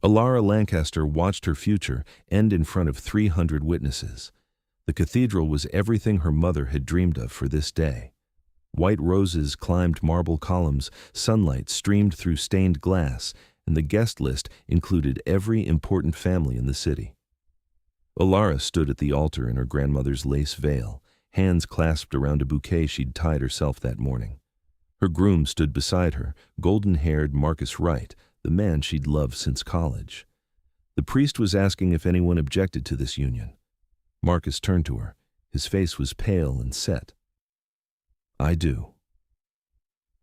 Elara Lancaster watched her future end in front of 300 witnesses. The cathedral was everything her mother had dreamed of for this day. White roses climbed marble columns, sunlight streamed through stained glass, and the guest list included every important family in the city. Elara stood at the altar in her grandmother's lace veil, hands clasped around a bouquet she'd tied herself that morning. Her groom stood beside her, golden-haired Marcus Wright, the man she'd loved since college. The priest was asking if anyone objected to this union. Marcus turned to her. His face was pale and set. "I do."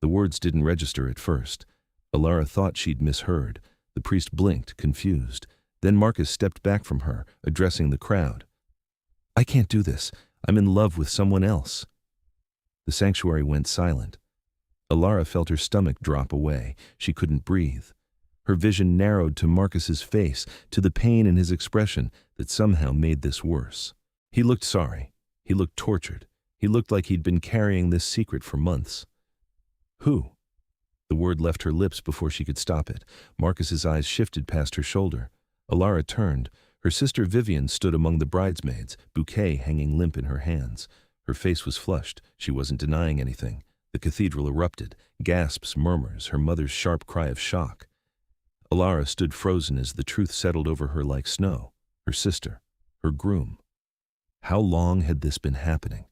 The words didn't register at first. Elara thought she'd misheard. The priest blinked, confused. Then Marcus stepped back from her, addressing the crowd. "I can't do this. I'm in love with someone else." The sanctuary went silent. Elara felt her stomach drop away. She couldn't breathe. Her vision narrowed to Marcus's face, to the pain in his expression that somehow made this worse. He looked sorry. He looked tortured. He looked like he'd been carrying this secret for months. "Who?" The word left her lips before she could stop it. Marcus's eyes shifted past her shoulder. Elara turned. Her sister Vivienne stood among the bridesmaids, bouquet hanging limp in her hands. Her face was flushed. She wasn't denying anything. The cathedral erupted. Gasps, murmurs, her mother's sharp cry of shock. Elara stood frozen as the truth settled over her like snow. Her sister. Her groom. How long had this been happening?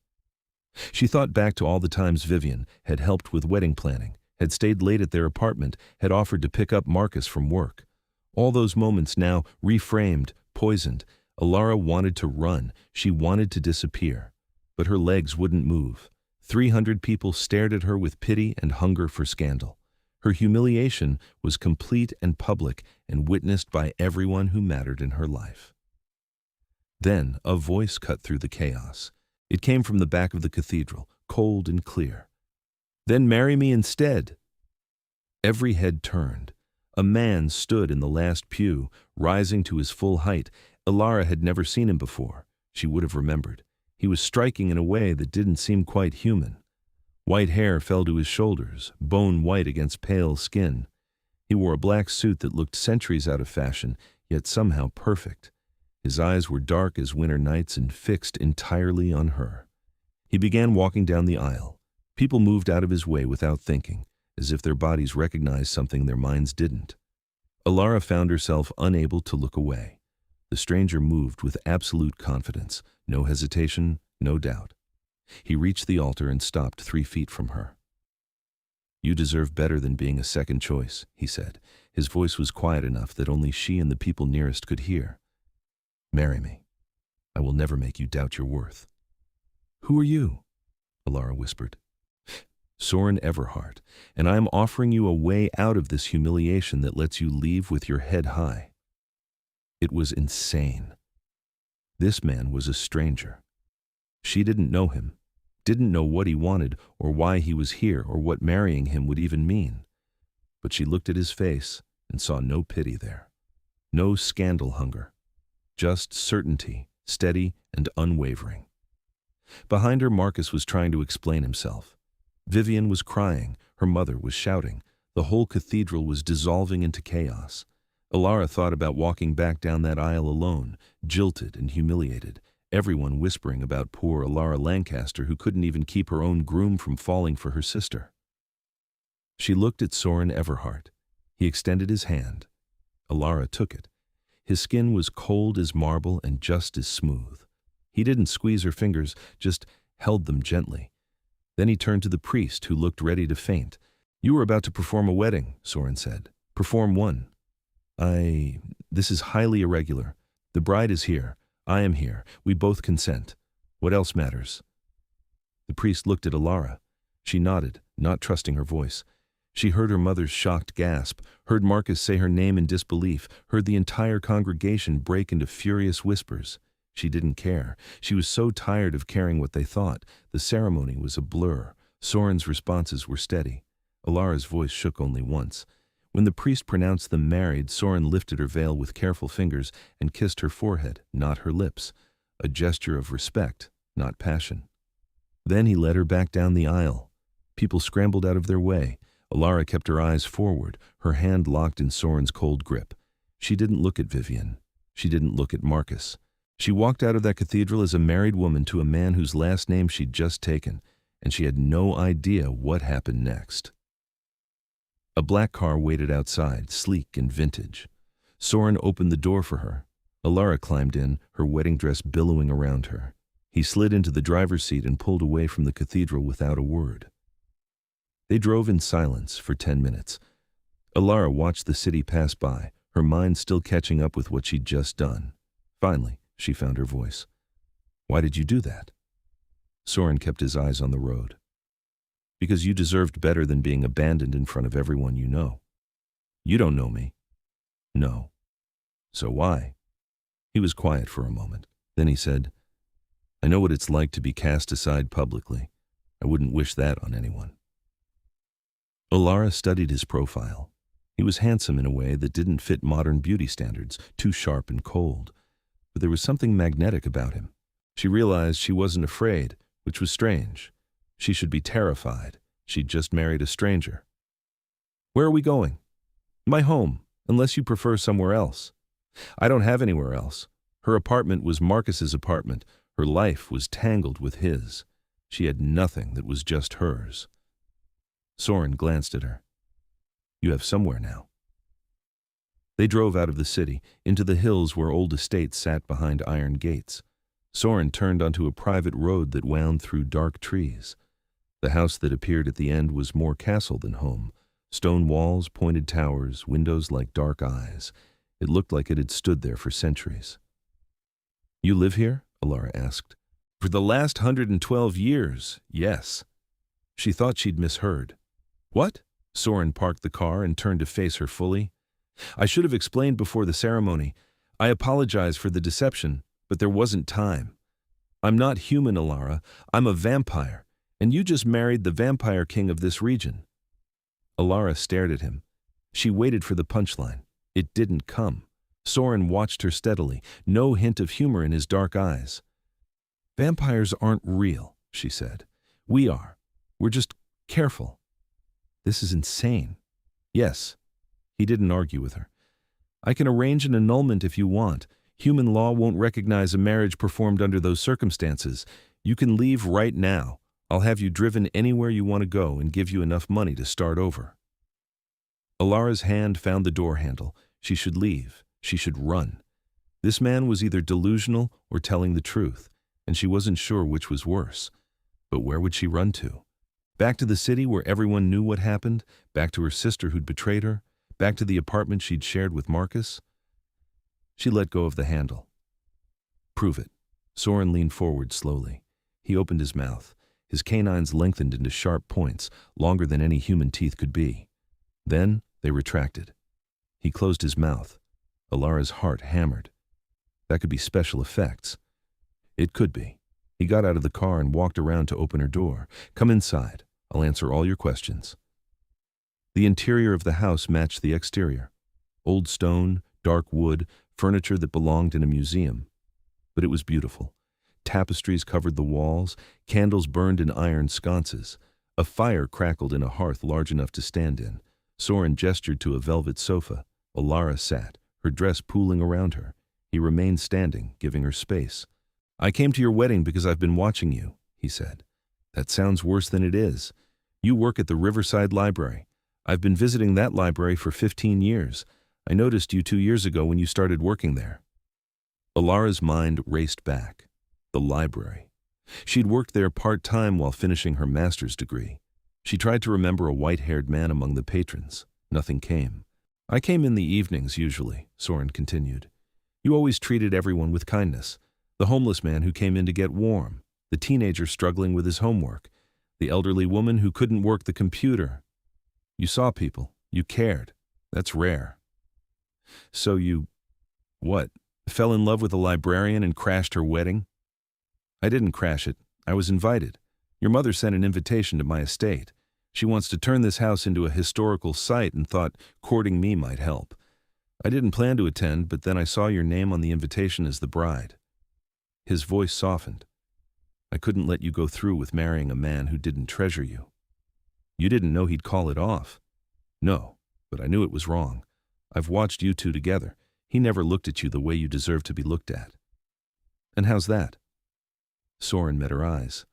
She thought back to all the times Vivienne had helped with wedding planning, had stayed late at their apartment, had offered to pick up Marcus from work. All those moments now reframed, poisoned. Elara wanted to run. She wanted to disappear. But her legs wouldn't move. 300 people stared at her with pity and hunger for scandal. Her humiliation was complete and public and witnessed by everyone who mattered in her life. Then a voice cut through the chaos. It came from the back of the cathedral, cold and clear. "Then marry me instead." Every head turned. A man stood in the last pew, rising to his full height. Elara had never seen him before. She would have remembered. He was striking in a way that didn't seem quite human. White hair fell to his shoulders, bone white against pale skin. He wore a black suit that looked centuries out of fashion, yet somehow perfect. His eyes were dark as winter nights and fixed entirely on her. He began walking down the aisle. People moved out of his way without thinking, as if their bodies recognized something their minds didn't. Elara found herself unable to look away. The stranger moved with absolute confidence, no hesitation, no doubt. He reached the altar and stopped 3 feet from her. "You deserve better than being a second choice," he said. His voice was quiet enough that only she and the people nearest could hear. "Marry me. I will never make you doubt your worth." "Who are you?" Elara whispered. "Soren Everhart, and I am offering you a way out of this humiliation that lets you leave with your head high." It was insane. This man was a stranger. She didn't know him, didn't know what he wanted or why he was here or what marrying him would even mean. But she looked at his face and saw no pity there, no scandal hunger, just certainty, steady and unwavering. Behind her, Marcus was trying to explain himself. Vivienne was crying, her mother was shouting. The whole cathedral was dissolving into chaos. Elara thought about walking back down that aisle alone, jilted and humiliated, everyone whispering about poor Elara Lancaster who couldn't even keep her own groom from falling for her sister. She looked at Soren Everhart. He extended his hand. Elara took it. His skin was cold as marble and just as smooth. He didn't squeeze her fingers, just held them gently. Then he turned to the priest, who looked ready to faint. "You were about to perform a wedding," Soren said. "Perform one." This is highly irregular. The bride is here. I am here. We both consent. What else matters?" The priest looked at Elara. She nodded, not trusting her voice. She heard her mother's shocked gasp, heard Marcus say her name in disbelief, heard the entire congregation break into furious whispers. She didn't care. She was so tired of caring what they thought. The ceremony was a blur. Soren's responses were steady. Elara's voice shook only once. When the priest pronounced them married, Soren lifted her veil with careful fingers and kissed her forehead, not her lips. A gesture of respect, not passion. Then he led her back down the aisle. People scrambled out of their way. Elara kept her eyes forward, her hand locked in Soren's cold grip. She didn't look at Vivienne. She didn't look at Marcus. She walked out of that cathedral as a married woman to a man whose last name she'd just taken, and she had no idea what happened next. A black car waited outside, sleek and vintage. Soren opened the door for her. Elara climbed in, her wedding dress billowing around her. He slid into the driver's seat and pulled away from the cathedral without a word. They drove in silence for 10 minutes. Elara watched the city pass by, her mind still catching up with what she'd just done. Finally, she found her voice. "Why did you do that?" Soren kept his eyes on the road. "Because you deserved better than being abandoned in front of everyone you know." "You don't know me." "No." "So why?" He was quiet for a moment. Then he said, "I know what it's like to be cast aside publicly. I wouldn't wish that on anyone." Elara studied his profile. He was handsome in a way that didn't fit modern beauty standards, too sharp and cold. But there was something magnetic about him. She realized she wasn't afraid, which was strange. She should be terrified. She'd just married a stranger. "Where are we going?" "My home, unless you prefer somewhere else." "I don't have anywhere else." Her apartment was Marcus's apartment. Her life was tangled with his. She had nothing that was just hers. Soren glanced at her. "You have somewhere now." They drove out of the city, into the hills where old estates sat behind iron gates. Soren turned onto a private road that wound through dark trees. The house that appeared at the end was more castle than home. Stone walls, pointed towers, windows like dark eyes. It looked like it had stood there for centuries. "You live here?" Elara asked. "For the last 112 years, yes." She thought she'd misheard. "What?" Soren parked the car and turned to face her fully. "I should have explained before the ceremony. I apologize for the deception, but there wasn't time. I'm not human, Elara. I'm a vampire, and you just married the vampire king of this region." Elara stared at him. She waited for the punchline. It didn't come. Soren watched her steadily, no hint of humor in his dark eyes. "Vampires aren't real," she said. "We are. We're just careful." "This is insane." "Yes." He didn't argue with her. "I can arrange an annulment if you want. Human law won't recognize a marriage performed under those circumstances. You can leave right now. I'll have you driven anywhere you want to go and give you enough money to start over." Elara's hand found the door handle. She should leave. She should run. This man was either delusional or telling the truth, and she wasn't sure which was worse. But where would she run to? Back to the city where everyone knew what happened? Back to her sister who'd betrayed her? Back to the apartment she'd shared with Marcus? She let go of the handle. "Prove it." Soren leaned forward slowly. He opened his mouth. His canines lengthened into sharp points, longer than any human teeth could be. Then they retracted. He closed his mouth. Elara's heart hammered. That could be special effects. It could be. He got out of the car and walked around to open her door. "Come inside. I'll answer all your questions." The interior of the house matched the exterior. Old stone, dark wood, furniture that belonged in a museum. But it was beautiful. Tapestries covered the walls, candles burned in iron sconces. A fire crackled in a hearth large enough to stand in. Soren gestured to a velvet sofa. Elara sat, her dress pooling around her. He remained standing, giving her space. "I came to your wedding because I've been watching you," he said. "That sounds worse than it is. You work at the Riverside Library. I've been visiting that library for 15 years. I noticed you 2 years ago when you started working there." Elara's mind raced back. The library. She'd worked there part-time while finishing her master's degree. She tried to remember a white-haired man among the patrons. Nothing came. "I came in the evenings, usually," Soren continued. "You always treated everyone with kindness. The homeless man who came in to get warm, the teenager struggling with his homework, the elderly woman who couldn't work the computer. You saw people. You cared. That's rare." "So you, what, fell in love with a librarian and crashed her wedding?" "I didn't crash it. I was invited. Your mother sent an invitation to my estate. She wants to turn this house into a historical site and thought courting me might help. I didn't plan to attend, but then I saw your name on the invitation as the bride." His voice softened. "I couldn't let you go through with marrying a man who didn't treasure you." "You didn't know he'd call it off." "No, but I knew it was wrong. I've watched you two together. He never looked at you the way you deserve to be looked at. And how's that? Soren met her eyes.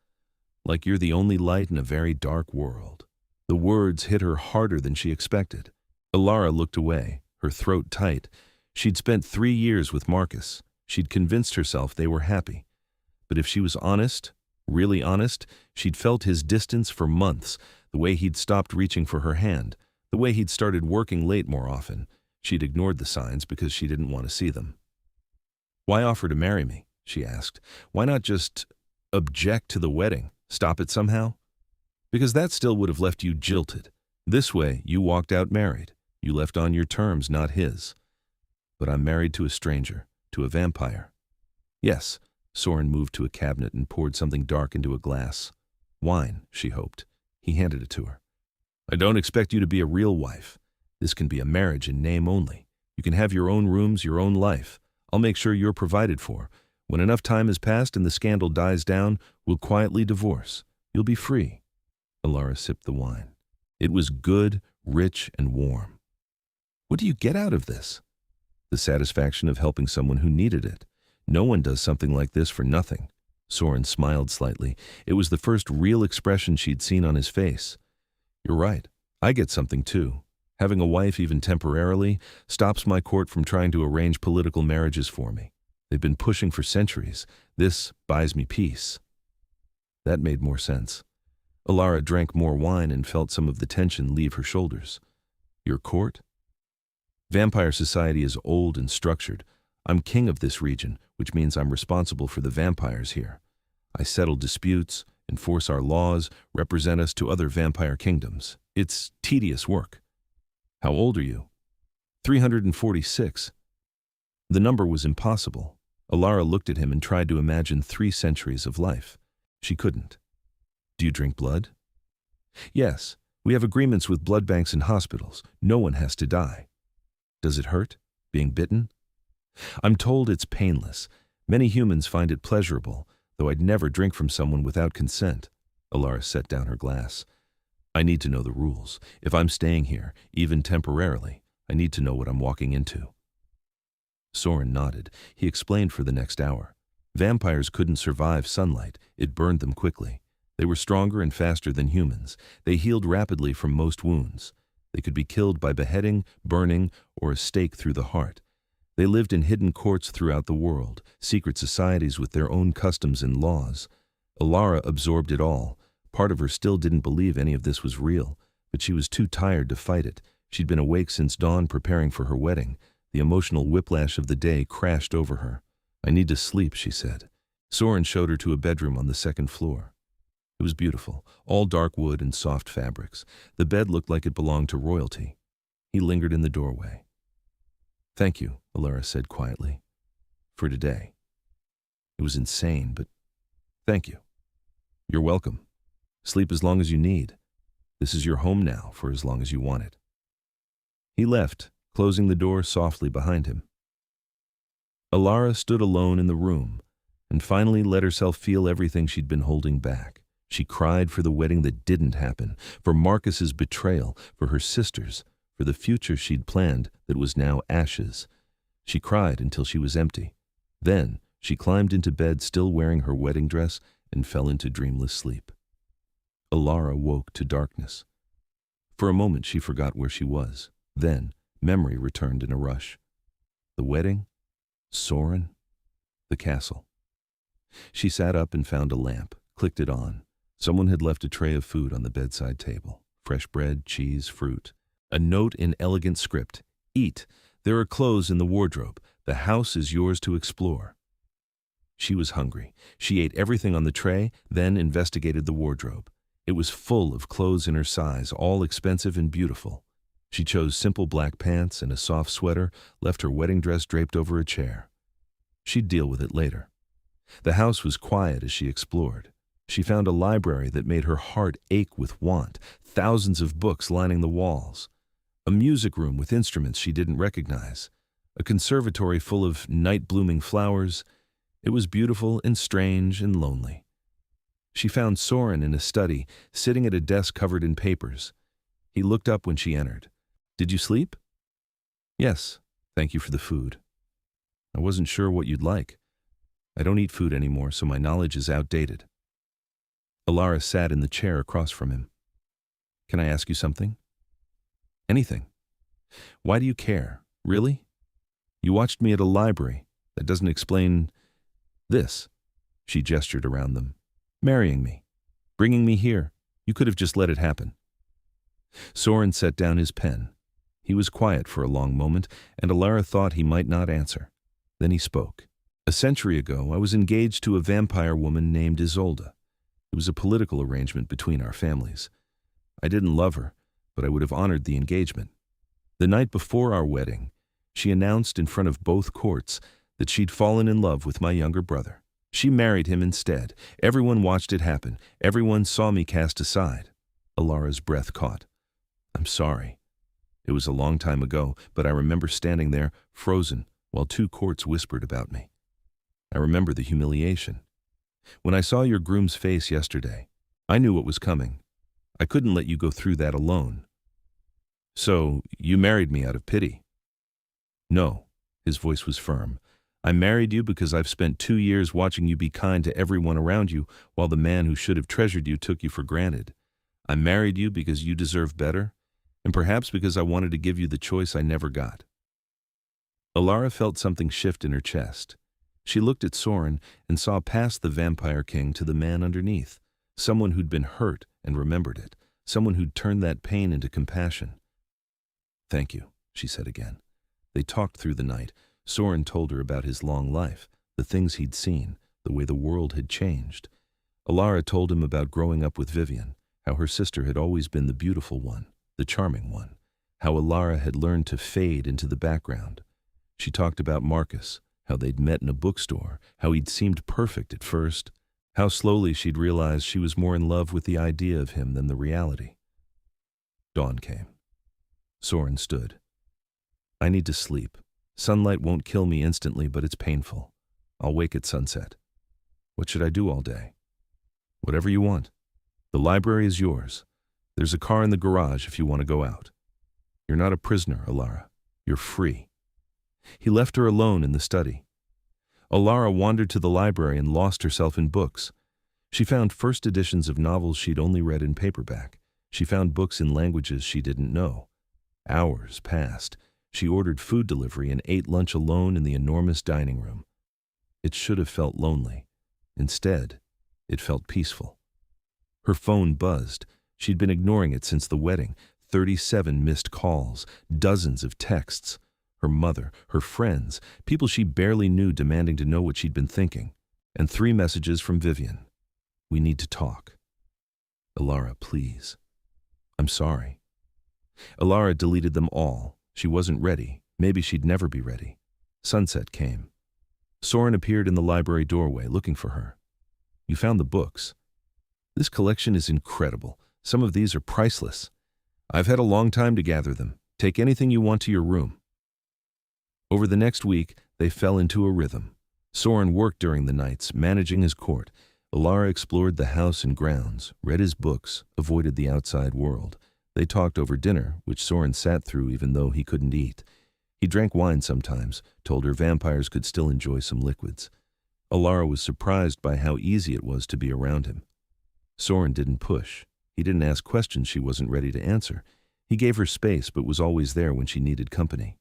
Like you're the only light in a very dark world. The words hit her harder than she expected. Elara looked away, her throat tight. She'd spent 3 years with Marcus. She'd convinced herself they were happy. But if she was honest, really honest, she'd felt his distance for months, the way he'd stopped reaching for her hand, the way he'd started working late more often. She'd ignored the signs because she didn't want to see them. "Why offer to marry me?" she asked. "Why not just object to the wedding, stop it somehow? Because that still would have left you jilted. This way, you walked out married. You left on your terms, not his. But I'm married to a stranger, to a vampire." "Yes." Soren moved to a cabinet and poured something dark into a glass. Wine, she hoped. He handed it to her. "I don't expect you to be a real wife. This can be a marriage in name only. You can have your own rooms, your own life. I'll make sure you're provided for. When enough time has passed and the scandal dies down, we'll quietly divorce. You'll be free." Elara sipped the wine. It was good, rich, and warm. "What do you get out of this?" "The satisfaction of helping someone who needed it. No one does something like this for nothing." Soren smiled slightly. It was the first real expression she'd seen on his face. "You're right. I get something too. Having a wife, even temporarily, stops my court from trying to arrange political marriages for me. They've been pushing for centuries. This buys me peace." That made more sense. Elara drank more wine and felt some of the tension leave her shoulders. "Your court?" "Vampire society is old and structured. I'm king of this region, which means I'm responsible for the vampires here. I settle disputes, enforce our laws, represent us to other vampire kingdoms. It's tedious work." "How old are you?" 346. The number was impossible. Elara looked at him and tried to imagine 3 centuries of life. She couldn't. "Do you drink blood?" "Yes. We have agreements with blood banks and hospitals. No one has to die." "Does it hurt, being bitten?" "I'm told it's painless. Many humans find it pleasurable, though I'd never drink from someone without consent." Elara set down her glass. "I need to know the rules. If I'm staying here, even temporarily, I need to know what I'm walking into." Soren nodded. He explained for the next hour. Vampires couldn't survive sunlight. It burned them quickly. They were stronger and faster than humans. They healed rapidly from most wounds. They could be killed by beheading, burning, or a stake through the heart. They lived in hidden courts throughout the world, secret societies with their own customs and laws. Elara absorbed it all. Part of her still didn't believe any of this was real, but she was too tired to fight it. She'd been awake since dawn preparing for her wedding. The emotional whiplash of the day crashed over her. "I need to sleep," she said. Soren showed her to a bedroom on the 2nd floor. It was beautiful, all dark wood and soft fabrics. The bed looked like it belonged to royalty. He lingered in the doorway. "Thank you," Elara said quietly, "for today. It was insane, but thank you." "You're welcome. Sleep as long as you need. This is your home now for as long as you want it." He left, closing the door softly behind him. Elara stood alone in the room and finally let herself feel everything she'd been holding back. She cried for the wedding that didn't happen, for Marcus's betrayal, for her sisters, for the future she'd planned that was now ashes. She cried until she was empty. Then she climbed into bed still wearing her wedding dress and fell into dreamless sleep. Elara woke to darkness. For a moment she forgot where she was. Then memory returned in a rush. The wedding, Soren, the castle. She sat up and found a lamp, clicked it on. Someone had left a tray of food on the bedside table. Fresh bread, cheese, fruit. A note in elegant script. "Eat. There are clothes in the wardrobe. The house is yours to explore." She was hungry. She ate everything on the tray, then investigated the wardrobe. It was full of clothes in her size, all expensive and beautiful. She chose simple black pants and a soft sweater, left her wedding dress draped over a chair. She'd deal with it later. The house was quiet as she explored. She found a library that made her heart ache with want, thousands of books lining the walls. A music room with instruments she didn't recognize. A conservatory full of night-blooming flowers. It was beautiful and strange and lonely. She found Soren in a study, sitting at a desk covered in papers. He looked up when she entered. "Did you sleep?" "Yes, thank you for the food." I wasn't sure what you'd like. I don't eat food anymore, so my knowledge is outdated. Elara sat in the chair across from him. Can I ask you something? Anything. Why do you care? Really? You watched me at a library. That doesn't explain this. She gestured around them. Marrying me. Bringing me here. You could have just let it happen. Soren set down his pen. He was quiet for a long moment, and Elara thought he might not answer. Then he spoke. A century ago, I was engaged to a vampire woman named Isolde. It was a political arrangement between our families. I didn't love her, but I would have honored the engagement. The night before our wedding, she announced in front of both courts that she'd fallen in love with my younger brother. She married him instead. Everyone watched it happen. Everyone saw me cast aside. Elara's breath caught. I'm sorry. It was a long time ago, but I remember standing there, frozen, while two courts whispered about me. I remember the humiliation. When I saw your groom's face yesterday, I knew what was coming. I couldn't let you go through that alone. So, you married me out of pity? No, his voice was firm. I married you because I've spent 2 years watching you be kind to everyone around you, while the man who should have treasured you took you for granted. I married you because you deserve better, and perhaps because I wanted to give you the choice I never got. Elara felt something shift in her chest. She looked at Soren and saw past the vampire king to the man underneath, someone who'd been hurt and remembered it, someone who'd turned that pain into compassion. Thank you, she said again. They talked through the night. Soren told her about his long life, the things he'd seen, the way the world had changed. Elara told him about growing up with Vivienne, how her sister had always been the beautiful one, the charming one, how Elara had learned to fade into the background. She talked about Marcus, how they'd met in a bookstore, how he'd seemed perfect at first, how slowly she'd realized she was more in love with the idea of him than the reality. Dawn came. Soren stood. I need to sleep. Sunlight won't kill me instantly, but it's painful. I'll wake at sunset. What should I do all day? Whatever you want. The library is yours. There's a car in the garage if you want to go out. You're not a prisoner, Elara. You're free. He left her alone in the study. Elara wandered to the library and lost herself in books. She found first editions of novels she'd only read in paperback. She found books in languages she didn't know. Hours passed. She ordered food delivery and ate lunch alone in the enormous dining room. It should have felt lonely. Instead, it felt peaceful. Her phone buzzed. She'd been ignoring it since the wedding. 37 missed calls, dozens of texts. Her mother, her friends, people she barely knew demanding to know what she'd been thinking. And 3 messages from Vivienne. We need to talk. Elara, please. I'm sorry. Elara deleted them all. She wasn't ready. Maybe she'd never be ready. Sunset came. Soren appeared in the library doorway, looking for her. You found the books. This collection is incredible. Some of these are priceless. I've had a long time to gather them. Take anything you want to your room. Over the next week, they fell into a rhythm. Soren worked during the nights, managing his court. Elara explored the house and grounds, read his books, avoided the outside world. They talked over dinner, which Soren sat through even though he couldn't eat. He drank wine sometimes, told her vampires could still enjoy some liquids. Elara was surprised by how easy it was to be around him. Soren didn't push. He didn't ask questions she wasn't ready to answer. He gave her space but was always there when she needed company.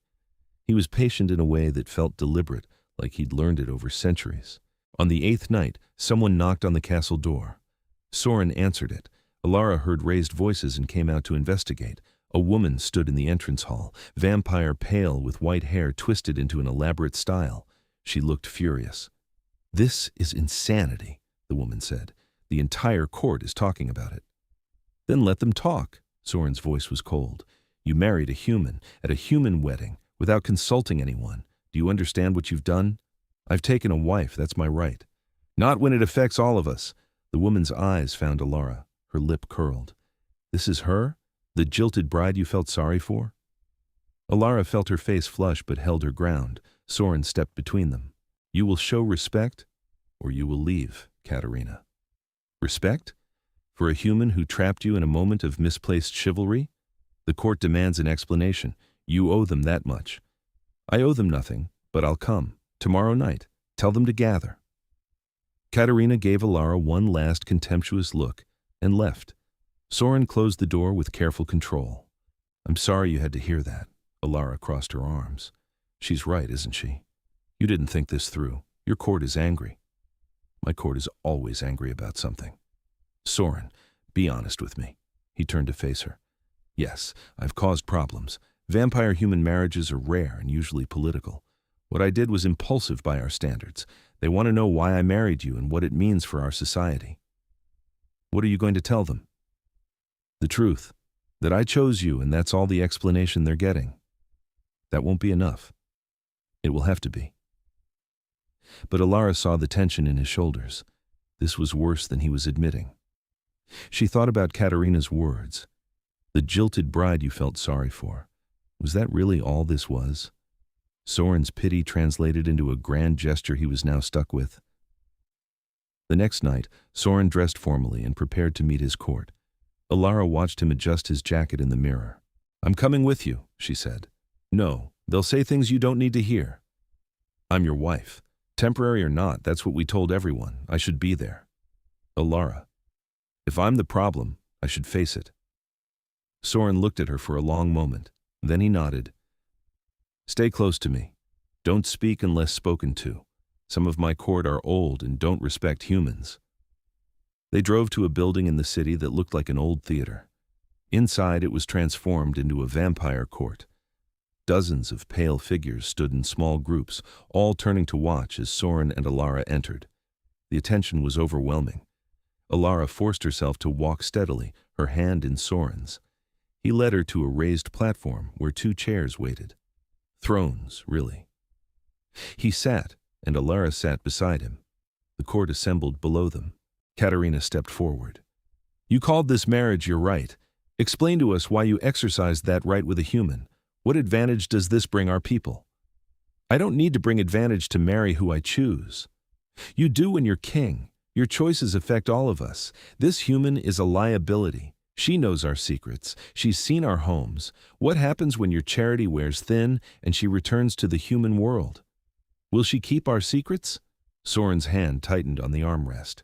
He was patient in a way that felt deliberate, like he'd learned it over centuries. On the 8th night, someone knocked on the castle door. Soren answered it. Elara heard raised voices and came out to investigate. A woman stood in the entrance hall, vampire pale with white hair twisted into an elaborate style. She looked furious. This is insanity, the woman said. The entire court is talking about it. Then let them talk. Soren's voice was cold. You married a human, at a human wedding, without consulting anyone. Do you understand what you've done? I've taken a wife, that's my right. Not when it affects all of us. The woman's eyes found Elara. Her lip curled. This is her? The jilted bride you felt sorry for? Elara felt her face flush but held her ground. Soren stepped between them. You will show respect, or you will leave, Katerina. Respect? For a human who trapped you in a moment of misplaced chivalry? The court demands an explanation. You owe them that much. I owe them nothing, but I'll come. Tomorrow night. Tell them to gather." Katerina gave Elara one last contemptuous look and left. Soren closed the door with careful control. "I'm sorry you had to hear that." Elara crossed her arms. "She's right, isn't she? You didn't think this through. Your court is angry." "My court is always angry about something." "Soren, be honest with me." He turned to face her. "Yes, I've caused problems. Vampire-human marriages are rare and usually political. What I did was impulsive by our standards. They want to know why I married you and what it means for our society." "What are you going to tell them?" "The truth. That I chose you, and that's all the explanation they're getting." "That won't be enough." "It will have to be." But Elara saw the tension in his shoulders. This was worse than he was admitting. She thought about Katerina's words. The jilted bride you felt sorry for. Was that really all this was? Soren's pity translated into a grand gesture he was now stuck with. The next night, Soren dressed formally and prepared to meet his court. Elara watched him adjust his jacket in the mirror. "I'm coming with you," she said. "No, they'll say things you don't need to hear." "I'm your wife. Temporary or not, that's what we told everyone. I should be there." "Elara, if I'm the problem, I should face it." Soren looked at her for a long moment. Then he nodded. "Stay close to me. Don't speak unless spoken to. Some of my court are old and don't respect humans." They drove to a building in the city that looked like an old theater. Inside, it was transformed into a vampire court. Dozens of pale figures stood in small groups, all turning to watch as Soren and Elara entered. The attention was overwhelming. Elara forced herself to walk steadily, her hand in Soren's. He led her to a raised platform where 2 chairs waited. Thrones, really. He sat, and Elara sat beside him. The court assembled below them. Katerina stepped forward. "You called this marriage your right. Explain to us why you exercised that right with a human. What advantage does this bring our people?" "I don't need to bring advantage to marry who I choose." "You do when you're king. Your choices affect all of us. This human is a liability. She knows our secrets. She's seen our homes. What happens when your charity wears thin and she returns to the human world? Will she keep our secrets?" Soren's hand tightened on the armrest.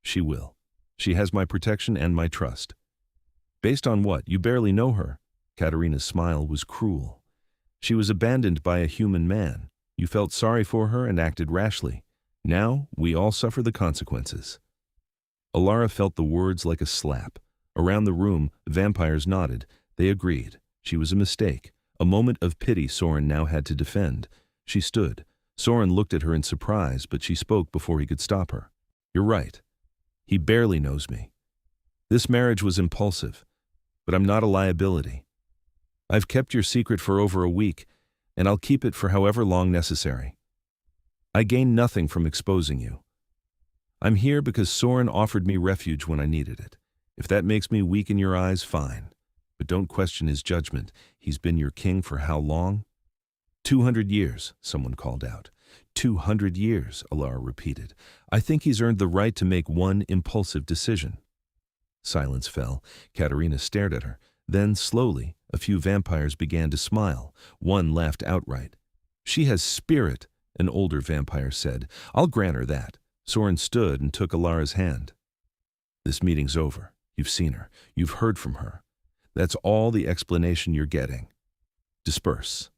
"She will. She has my protection and my trust." "Based on what? You barely know her." Katerina's smile was cruel. "She was abandoned by a human man. You felt sorry for her and acted rashly. Now we all suffer the consequences." Elara felt the words like a slap. Around the room, vampires nodded. They agreed. She was a mistake. A moment of pity Soren now had to defend. She stood. Soren looked at her in surprise, but she spoke before he could stop her. "You're right. He barely knows me. This marriage was impulsive, but I'm not a liability. I've kept your secret for over a week, and I'll keep it for however long necessary. I gain nothing from exposing you. I'm here because Soren offered me refuge when I needed it. If that makes me weak in your eyes, fine. But don't question his judgment. He's been your king for how long?" 200 years, someone called out. 200 years, Elara repeated. "I think he's earned the right to make one impulsive decision." Silence fell. Katerina stared at her. Then, slowly, a few vampires began to smile. One laughed outright. "She has spirit," an older vampire said. "I'll grant her that." Soren stood and took Elara's hand. "This meeting's over. You've seen her. You've heard from her. That's all the explanation you're getting. Disperse."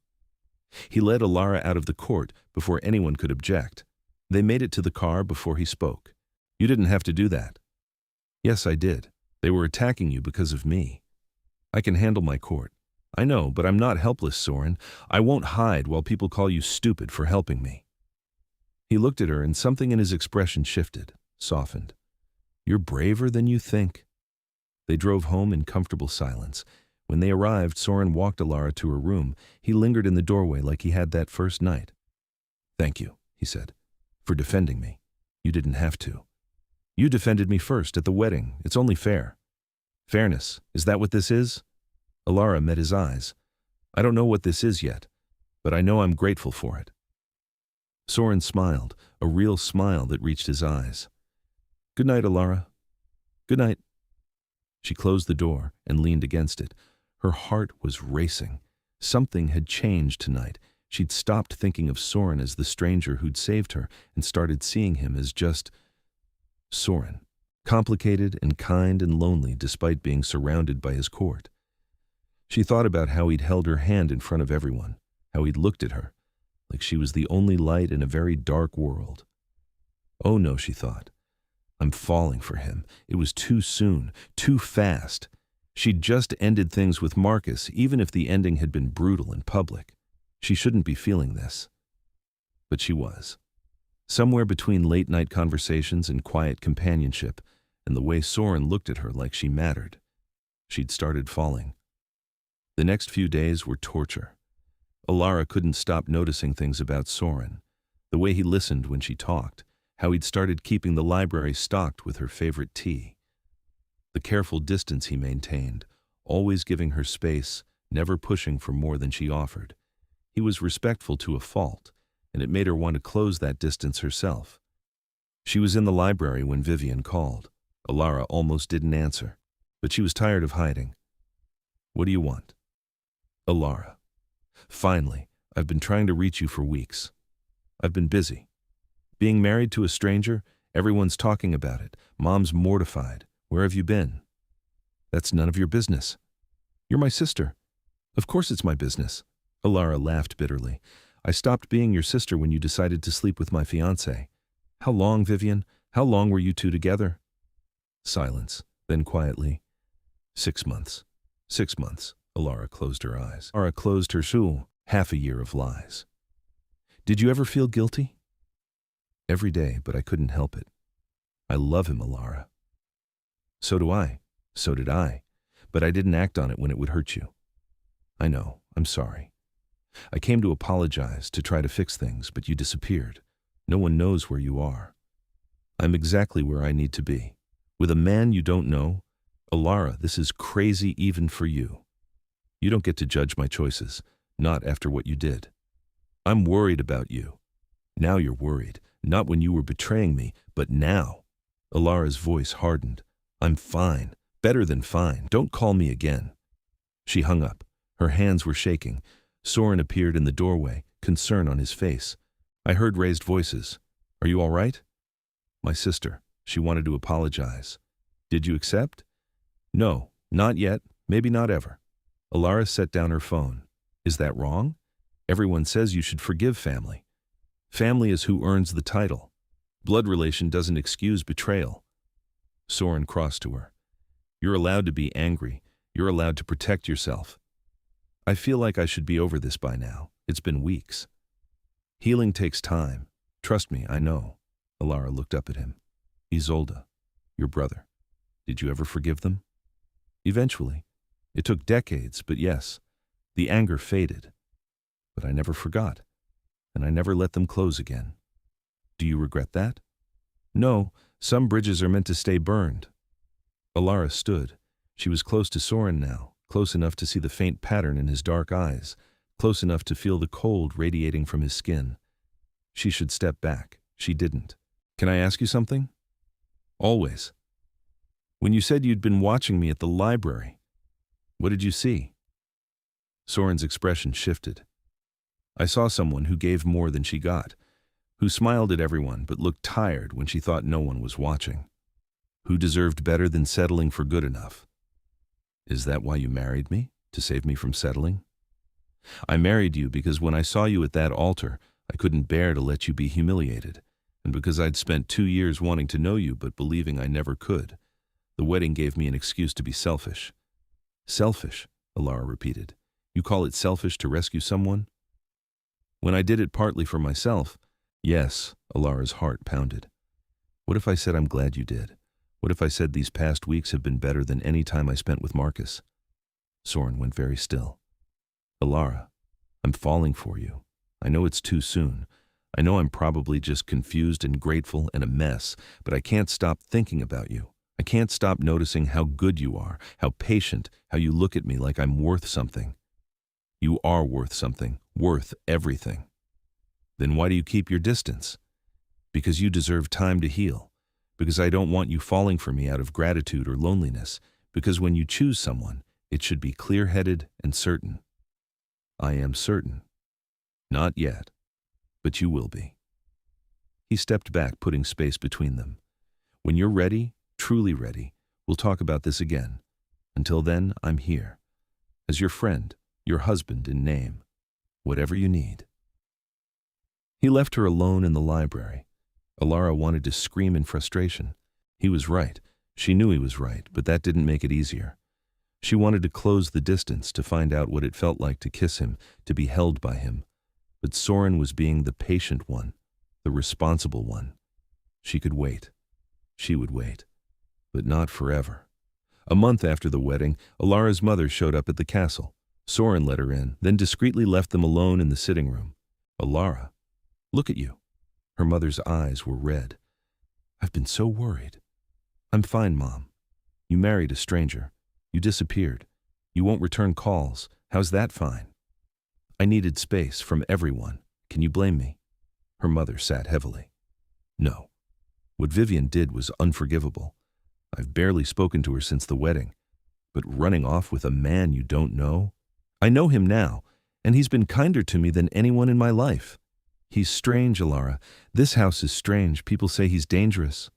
He led Elara out of the court before anyone could object. They made it to the car before he spoke. "You didn't have to do that." "Yes, I did. They were attacking you because of me. I can handle my court. I know, but I'm not helpless, Soren. I won't hide while people call you stupid for helping me." He looked at her and something in his expression shifted, softened. "You're braver than you think." They drove home in comfortable silence. When they arrived, Soren walked Elara to her room. He lingered in the doorway like he had that first night. "Thank you," he said, "for defending me. You didn't have to. You defended me first at the wedding. It's only fair." "Fairness, is that what this is?" Elara met his eyes. "I don't know what this is yet, but I know I'm grateful for it." Soren smiled, a real smile that reached his eyes. "Good night, Elara." "Good night." She closed the door and leaned against it. Her heart was racing. Something had changed tonight. She'd stopped thinking of Soren as the stranger who'd saved her and started seeing him as just Soren, complicated and kind and lonely despite being surrounded by his court. She thought about how he'd held her hand in front of everyone, how he'd looked at her, like she was the only light in a very dark world. Oh no, she thought. I'm falling for him. It was too soon, too fast. She'd just ended things with Marcus, even if the ending had been brutal and public. She shouldn't be feeling this. But she was. Somewhere between late-night conversations and quiet companionship, and the way Soren looked at her like she mattered, she'd started falling. The next few days were torture. Elara couldn't stop noticing things about Soren, the way he listened when she talked, how he'd started keeping the library stocked with her favorite tea, the careful distance he maintained, always giving her space, never pushing for more than she offered. He was respectful to a fault, and it made her want to close that distance herself. She was in the library when Vivienne called. Elara almost didn't answer, but she was tired of hiding. What do you want? Elara. Finally, I've been trying to reach you for weeks. I've been busy. Being married to a stranger, everyone's talking about it. Mom's mortified. Where have you been? That's none of your business. You're my sister. Of course it's my business. Elara laughed bitterly. I stopped being your sister when you decided to sleep with my fiancé. How long, Vivienne? How long were you two together? Silence, then quietly. 6 months. 6 months. Elara closed her eyes. Elara closed her shoe. Half a year of lies. Did you ever feel guilty? Every day, but I couldn't help it. I love him, Elara. So do I. So did I. But I didn't act on it when it would hurt you. I know. I'm sorry. I came to apologize, to try to fix things, but you disappeared. No one knows where you are. I'm exactly where I need to be. With a man you don't know? Elara, this is crazy even for you. You don't get to judge my choices, not after what you did. I'm worried about you. Now you're worried, not when you were betraying me, but now. Elara's voice hardened. I'm fine, better than fine. Don't call me again. She hung up. Her hands were shaking. Soren appeared in the doorway, concern on his face. I heard raised voices. Are you all right? My sister. She wanted to apologize. Did you accept? No, not yet, maybe not ever. Elara set down her phone. Is that wrong? Everyone says you should forgive family. Family is who earns the title. Blood relation doesn't excuse betrayal. Soren crossed to her. You're allowed to be angry. You're allowed to protect yourself. I feel like I should be over this by now. It's been weeks. Healing takes time. Trust me, I know. Elara looked up at him. Isolde, your brother. Did you ever forgive them? Eventually. It took decades, but yes. The anger faded. But I never forgot, and I never let them close again. Do you regret that? No, some bridges are meant to stay burned. Elara stood. She was close to Soren now. Close enough to see the faint pattern in his dark eyes, close enough to feel the cold radiating from his skin. She should step back. She didn't. Can I ask you something? Always. When you said you'd been watching me at the library, what did you see? Soren's expression shifted. I saw someone who gave more than she got, who smiled at everyone but looked tired when she thought no one was watching, who deserved better than settling for good enough. Is that why you married me? To save me from settling? I married you because when I saw you at that altar, I couldn't bear to let you be humiliated, and because I'd spent 2 years wanting to know you but believing I never could. The wedding gave me an excuse to be selfish. Selfish, Elara repeated. You call it selfish to rescue someone? When I did it partly for myself, yes, Elara's heart pounded. What if I said I'm glad you did? What if I said these past weeks have been better than any time I spent with Marcus? Soren went very still. Elara, I'm falling for you. I know it's too soon. I know I'm probably just confused and grateful and a mess, but I can't stop thinking about you. I can't stop noticing how good you are, how patient, how you look at me like I'm worth something. You are worth something, worth everything. Then why do you keep your distance? Because you deserve time to heal. Because I don't want you falling for me out of gratitude or loneliness. Because when you choose someone, it should be clear-headed and certain. I am certain. Not yet, but you will be. He stepped back, putting space between them. When you're ready, truly ready, we'll talk about this again. Until then, I'm here. As your friend, your husband in name. Whatever you need. He left her alone in the library. Elara wanted to scream in frustration. He was right. She knew he was right, but that didn't make it easier. She wanted to close the distance, to find out what it felt like to kiss him, to be held by him. But Soren was being the patient one, the responsible one. She could wait. She would wait. But not forever. A month after the wedding, Elara's mother showed up at the castle. Soren let her in, then discreetly left them alone in the sitting room. Elara, look at you. Her mother's eyes were red. I've been so worried. I'm fine, Mom. You married a stranger. You disappeared. You won't return calls. How's that fine? I needed space from everyone. Can you blame me? Her mother sat heavily. No. What Vivienne did was unforgivable. I've barely spoken to her since the wedding. But running off with a man you don't know? I know him now, and he's been kinder to me than anyone in my life. He's strange, Elara. This house is strange. People say he's dangerous.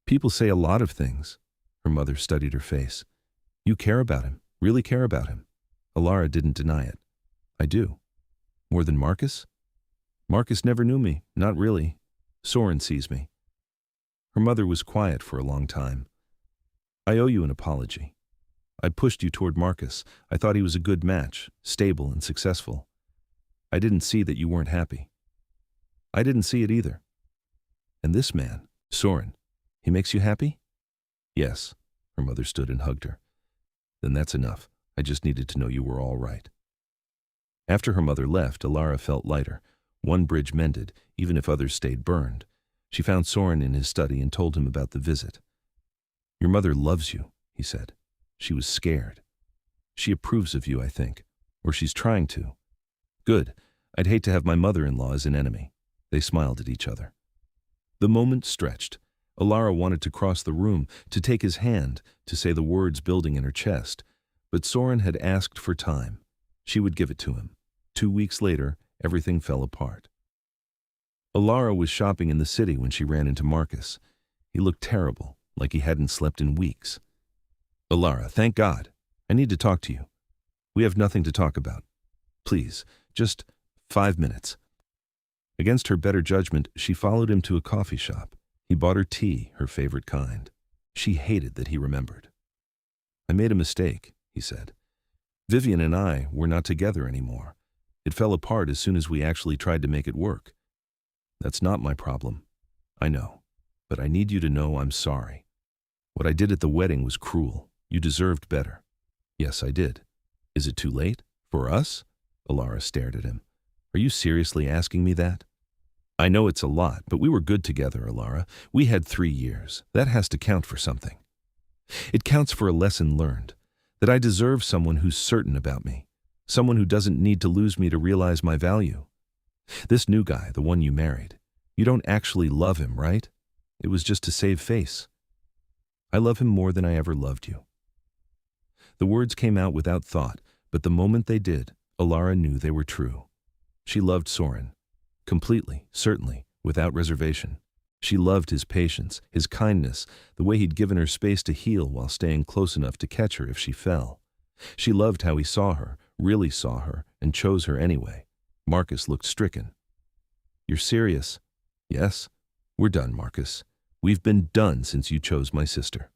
People say a lot of things. Her mother studied her face. You care about him, really care about him. Elara didn't deny it. I do. More than Marcus? Marcus never knew me, not really. Soren sees me. Her mother was quiet for a long time. I owe you an apology. I pushed you toward Marcus. I thought he was a good match, stable and successful. I didn't see that you weren't happy. I didn't see it either. And this man, Soren, he makes you happy? Yes. Her mother stood and hugged her. Then that's enough. I just needed to know you were all right. After her mother left, Elara felt lighter. One bridge mended, even if others stayed burned. She found Soren in his study and told him about the visit. Your mother loves you, he said. She was scared. She approves of you, I think. Or she's trying to. Good. I'd hate to have my mother-in-law as an enemy. They smiled at each other. The moment stretched. Elara wanted to cross the room, to take his hand, to say the words building in her chest. But Soren had asked for time. She would give it to him. 2 weeks later, everything fell apart. Elara was shopping in the city when she ran into Marcus. He looked terrible, like he hadn't slept in weeks. Elara, thank God. I need to talk to you. We have nothing to talk about. Please, just 5 minutes. Against her better judgment, she followed him to a coffee shop. He bought her tea, her favorite kind. She hated that he remembered. I made a mistake, he said. Vivienne and I were not together anymore. It fell apart as soon as we actually tried to make it work. That's not my problem. I know. But I need you to know I'm sorry. What I did at the wedding was cruel. You deserved better. Yes, I did. Is it too late? For us? Elara stared at him. Are you seriously asking me that? I know it's a lot, but we were good together, Elara. We had 3 years. That has to count for something. It counts for a lesson learned. That I deserve someone who's certain about me. Someone who doesn't need to lose me to realize my value. This new guy, the one you married, you don't actually love him, right? It was just to save face. I love him more than I ever loved you. The words came out without thought, but the moment they did, Elara knew they were true. She loved Soren. Completely, certainly, without reservation. She loved his patience, his kindness, the way he'd given her space to heal while staying close enough to catch her if she fell. She loved how he saw her, really saw her, and chose her anyway. Marcus looked stricken. You're serious? Yes. We're done, Marcus. We've been done since you chose my sister.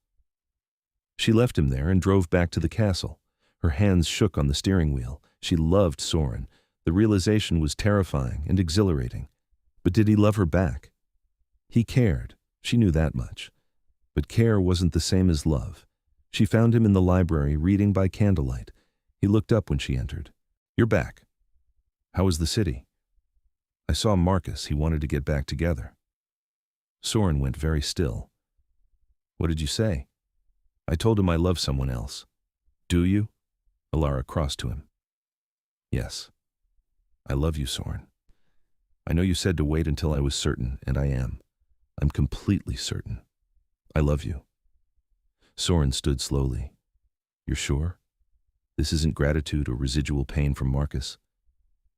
She left him there and drove back to the castle. Her hands shook on the steering wheel. She loved Soren. The realization was terrifying and exhilarating. But did he love her back? He cared. She knew that much. But care wasn't the same as love. She found him in the library reading by candlelight. He looked up when she entered. You're back. How was the city? I saw Marcus. He wanted to get back together. Soren went very still. What did you say? I told him I love someone else. Do you? Elara crossed to him. Yes. I love you, Soren. I know you said to wait until I was certain, and I am. I'm completely certain. I love you. Soren stood slowly. You're sure? This isn't gratitude or residual pain from Marcus?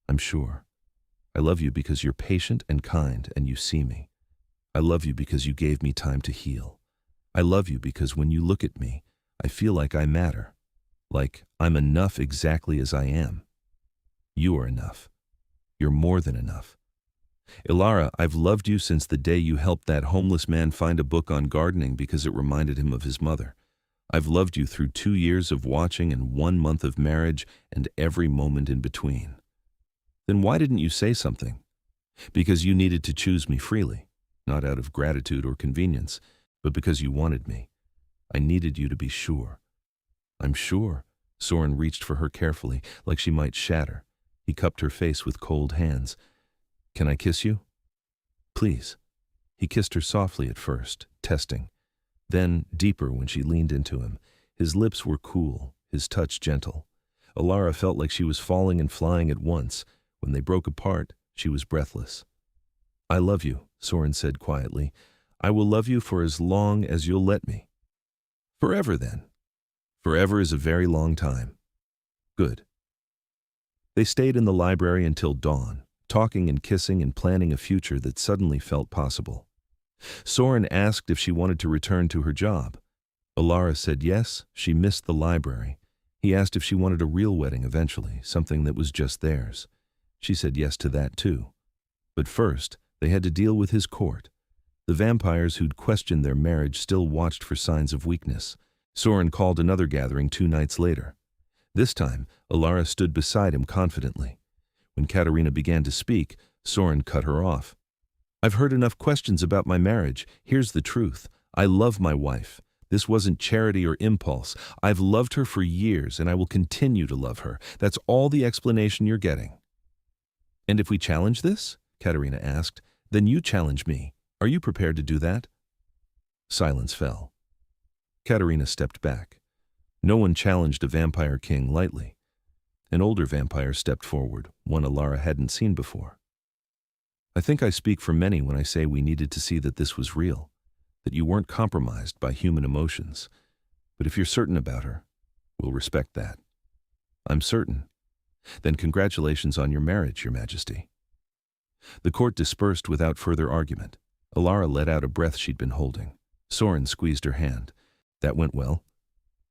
I'm sure. I love you because you're patient and kind and you see me. I love you because you gave me time to heal. I love you because when you look at me, I feel like I matter. Like I'm enough exactly as I am. You are enough. You're more than enough. Elara, I've loved you since the day you helped that homeless man find a book on gardening because it reminded him of his mother. I've loved you through 2 years of watching and 1 month of marriage and every moment in between. Then why didn't you say something? Because you needed to choose me freely, not out of gratitude or convenience, but because you wanted me. I needed you to be sure. I'm sure. Soren reached for her carefully, like she might shatter. He cupped her face with cold hands. Can I kiss you? Please. He kissed her softly at first, testing. Then deeper when she leaned into him. His lips were cool, his touch gentle. Elara felt like she was falling and flying at once. When they broke apart, she was breathless. I love you, Soren said quietly. I will love you for as long as you'll let me. Forever, then. Forever is a very long time. Good. They stayed in the library until dawn, talking and kissing and planning a future that suddenly felt possible. Soren asked if she wanted to return to her job. Elara said yes, she missed the library. He asked if she wanted a real wedding eventually, something that was just theirs. She said yes to that too. But first, they had to deal with his court. The vampires who'd questioned their marriage still watched for signs of weakness. Soren called another gathering 2 nights later. This time, Elara stood beside him confidently. When Katerina began to speak, Soren cut her off. I've heard enough questions about my marriage. Here's the truth. I love my wife. This wasn't charity or impulse. I've loved her for years, and I will continue to love her. That's all the explanation you're getting. And if we challenge this? Katerina asked. Then you challenge me. Are you prepared to do that? Silence fell. Katerina stepped back. No one challenged a vampire king lightly. An older vampire stepped forward, one Elara hadn't seen before. I think I speak for many when I say we needed to see that this was real, that you weren't compromised by human emotions. But if you're certain about her, we'll respect that. I'm certain. Then congratulations on your marriage, Your Majesty. The court dispersed without further argument. Elara let out a breath she'd been holding. Soren squeezed her hand. That went well.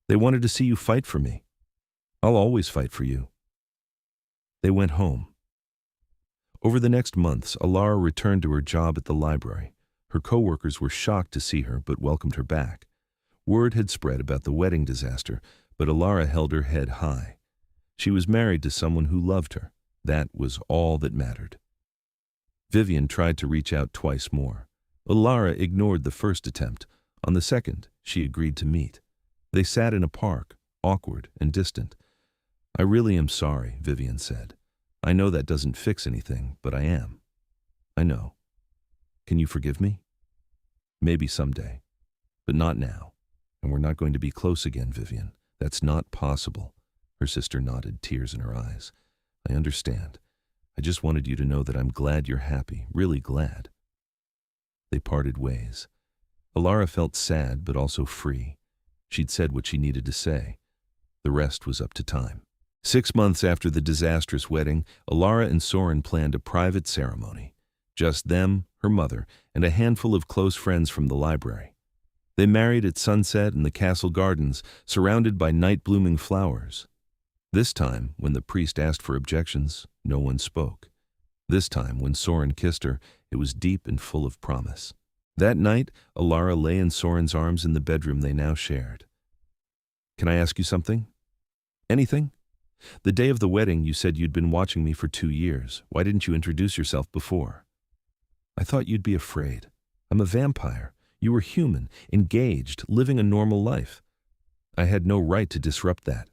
They wanted to see you fight for me. I'll always fight for you. They went home. Over the next months, Elara returned to her job at the library. Her co-workers were shocked to see her, but welcomed her back. Word had spread about the wedding disaster, but Elara held her head high. She was married to someone who loved her. That was all that mattered. Vivienne tried to reach out twice more. Elara ignored the first attempt. On the second, she agreed to meet. They sat in a park, awkward and distant. I really am sorry, Vivienne said. I know that doesn't fix anything, but I am. I know. Can you forgive me? Maybe someday, but not now. And we're not going to be close again, Vivienne. That's not possible. Her sister nodded, tears in her eyes. I understand. I just wanted you to know that I'm glad you're happy, really glad. They parted ways. Elara felt sad, but also free. She'd said what she needed to say. The rest was up to time. 6 months after the disastrous wedding, Elara and Soren planned a private ceremony. Just them, her mother, and a handful of close friends from the library. They married at sunset in the castle gardens, surrounded by night-blooming flowers. This time, when the priest asked for objections, no one spoke. This time, when Soren kissed her, it was deep and full of promise. That night, Elara lay in Soren's arms in the bedroom they now shared. Can I ask you something? Anything? The day of the wedding, you said you'd been watching me for 2 years. Why didn't you introduce yourself before? I thought you'd be afraid. I'm a vampire. You were human, engaged, living a normal life. I had no right to disrupt that.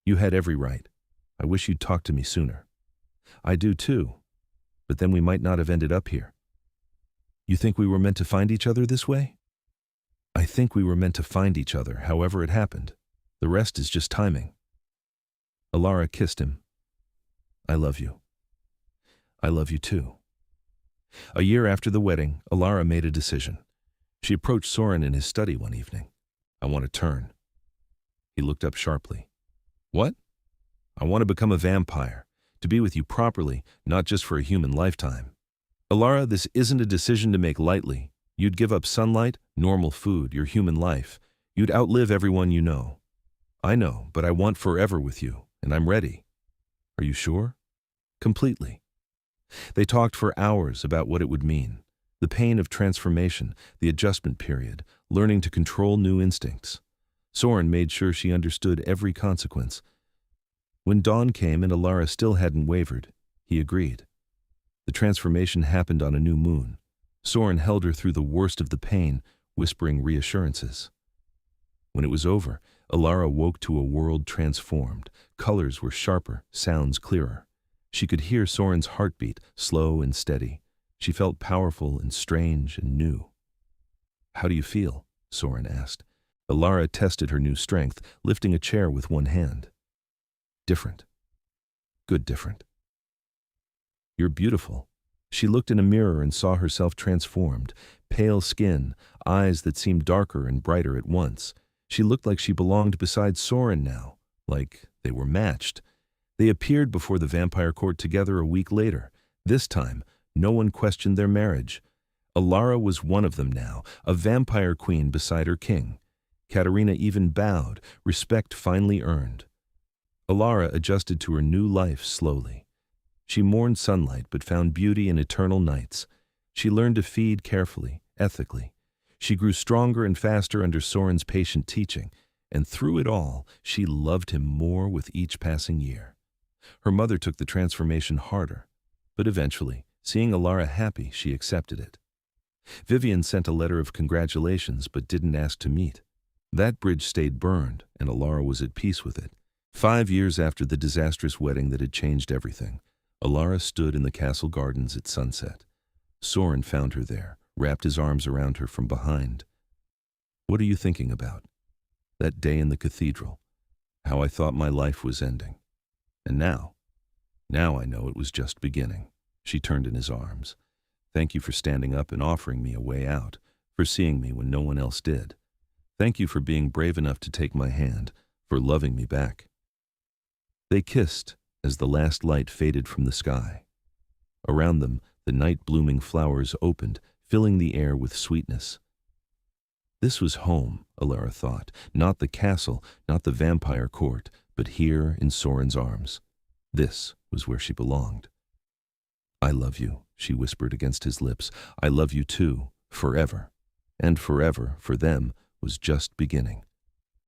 You had every right. I wish you'd talked to me sooner. I do too. But then we might not have ended up here. You think we were meant to find each other this way? I think we were meant to find each other, however it happened. The rest is just timing. Elara kissed him. I love you. I love you too. A year after the wedding, Elara made a decision. She approached Soren in his study one evening. I want to turn. He looked up sharply. What? I want to become a vampire. To be with you properly, not just for a human lifetime. Elara, this isn't a decision to make lightly. You'd give up sunlight, normal food, your human life. You'd outlive everyone you know. I know, but I want forever with you, and I'm ready. Are you sure? Completely. They talked for hours about what it would mean. The pain of transformation, the adjustment period, learning to control new instincts. Soren made sure she understood every consequence. When dawn came and Elara still hadn't wavered, he agreed. The transformation happened on a new moon. Soren held her through the worst of the pain, whispering reassurances. When it was over, Elara woke to a world transformed. Colors were sharper, sounds clearer. She could hear Soren's heartbeat, slow and steady. She felt powerful and strange and new. "How do you feel?" Soren asked. Elara tested her new strength, lifting a chair with one hand. "Different. Good different." "You're beautiful." She looked in a mirror and saw herself transformed. Pale skin, eyes that seemed darker and brighter at once. She looked like she belonged beside Soren now, like they were matched. They appeared before the vampire court together a week later. This time, no one questioned their marriage. Elara was one of them now, a vampire queen beside her king. Katerina even bowed, respect finally earned. Elara adjusted to her new life slowly. She mourned sunlight but found beauty in eternal nights. She learned to feed carefully, ethically. She grew stronger and faster under Soren's patient teaching, and through it all, she loved him more with each passing year. Her mother took the transformation harder, but eventually, seeing Elara happy, she accepted it. Vivienne sent a letter of congratulations but didn't ask to meet. That bridge stayed burned, and Elara was at peace with it. 5 years after the disastrous wedding that had changed everything, Elara stood in the castle gardens at sunset. Soren found her there, wrapped his arms around her from behind. "What are you thinking about?" "That day in the cathedral. How I thought my life was ending. And now I know it was just beginning." She turned in his arms. "Thank you for standing up and offering me a way out, for seeing me when no one else did. Thank you for being brave enough to take my hand, for loving me back." They kissed as the last light faded from the sky. Around them, the night-blooming flowers opened, filling the air with sweetness. This was home, Elara thought, not the castle, not the vampire court, but here in Soren's arms. This was where she belonged. "I love you," she whispered against his lips. "I love you too, forever." And forever, for them, was just beginning.